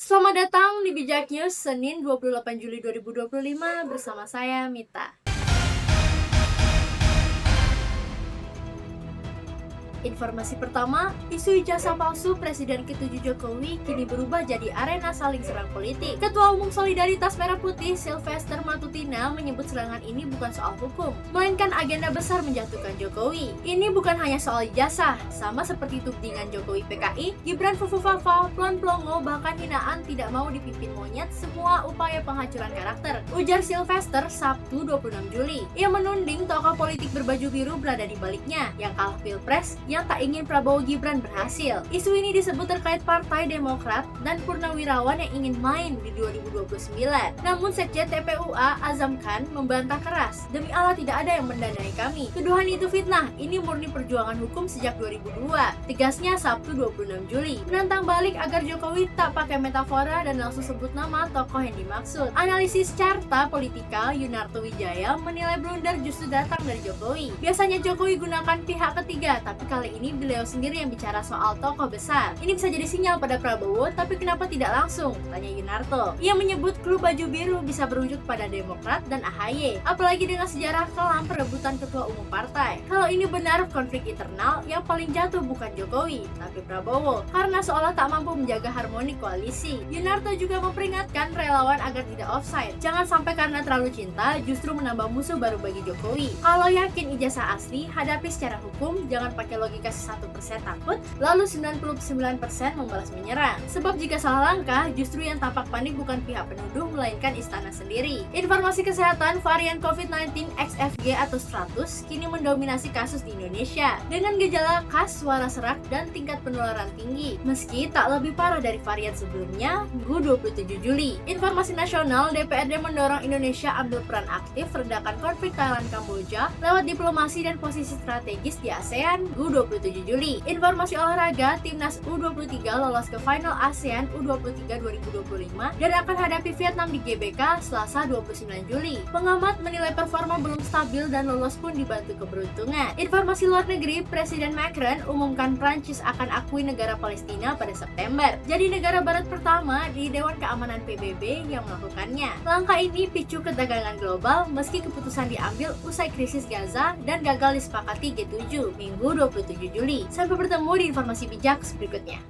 Selamat datang di Bijak News Senin 28 Juli 2025 bersama saya Mita. Informasi pertama, isu ijazah palsu Presiden ke-7 Jokowi kini berubah jadi arena saling serang politik. Ketua Umum Solidaritas Merah Putih Sylvester Matutina menyebut serangan ini bukan soal hukum, melainkan agenda besar menjatuhkan Jokowi. Ini bukan hanya soal ijazah, sama seperti tudingan Jokowi PKI, Gibran Fufufafa, Plon Plongo, bahkan hinaan tidak mau dipimpin monyet, semua upaya penghancuran karakter, ujar Sylvester Sabtu 26 Juli. Ia menuding tokoh politik berbaju biru berada di baliknya, yang kalah Pilpres, yang tak ingin Prabowo Gibran berhasil. Isu ini disebut terkait Partai Demokrat dan purnawirawan yang ingin main di 2029. Namun Sekjen TPUA Azam Khan membantah keras, "Demi Allah tidak ada yang mendanai kami. Tuduhan itu fitnah, ini murni perjuangan hukum sejak 2002." Tegasnya Sabtu 26 Juli. Menantang balik agar Jokowi tak pakai metafora dan langsung sebut nama tokoh yang dimaksud. Analisis Carta Politika Yunarto Wijaya menilai blunder justru datang dari Jokowi. Biasanya Jokowi gunakan pihak ketiga, tapi kali ini beliau sendiri yang bicara soal tokoh besar. Ini bisa jadi sinyal pada Prabowo, tapi kenapa tidak langsung? Tanya Yunarto. Ia menyebut klub baju biru bisa berujung pada Demokrat dan AHY, apalagi dengan sejarah kelam perebutan ketua umum partai. Kalau ini benar konflik internal, yang paling jatuh bukan Jokowi, tapi Prabowo, karena seolah tak mampu menjaga harmoni koalisi. Yunarto juga memperingatkan relawan agar tidak offside. Jangan sampai karena terlalu cinta, justru menambah musuh baru bagi Jokowi. Kalau yakin ijazah asli, hadapi secara hukum, jangan pakai logika 1% takut, lalu 99% membalas menyerang. Sebab jika salah langkah, justru yang tampak panik bukan pihak penuduh, melainkan istana sendiri. Informasi kesehatan, varian COVID-19 XFG atau 100 kini mendominasi kasus di Indonesia, dengan gejala khas, suara serak, dan tingkat penularan tinggi. Meski tak lebih parah dari varian sebelumnya, Minggu 27 Juli. Informasi nasional, DPRD mendorong Indonesia ambil peran aktif redakan konflik Thailand-Kamboja lewat diplomasi dan posisi strategis di ASEAN, Minggu 27 Juli. Informasi olahraga, Timnas U23 lolos ke final ASEAN U23 2025 dan akan hadapi Vietnam di GBK Selasa 29 Juli. Pengamat menilai performa belum stabil dan lolos pun dibantu keberuntungan. Informasi luar negeri, Presiden Macron umumkan Prancis akan akui negara Palestina pada September. Jadi negara barat pertama di Dewan Keamanan PBB yang melakukannya. Langkah ini picu ketegangan global meski keputusan diambil usai krisis Gaza dan gagal disepakati G7 Minggu 27 Juli. Sampai bertemu di informasi bijak berikutnya.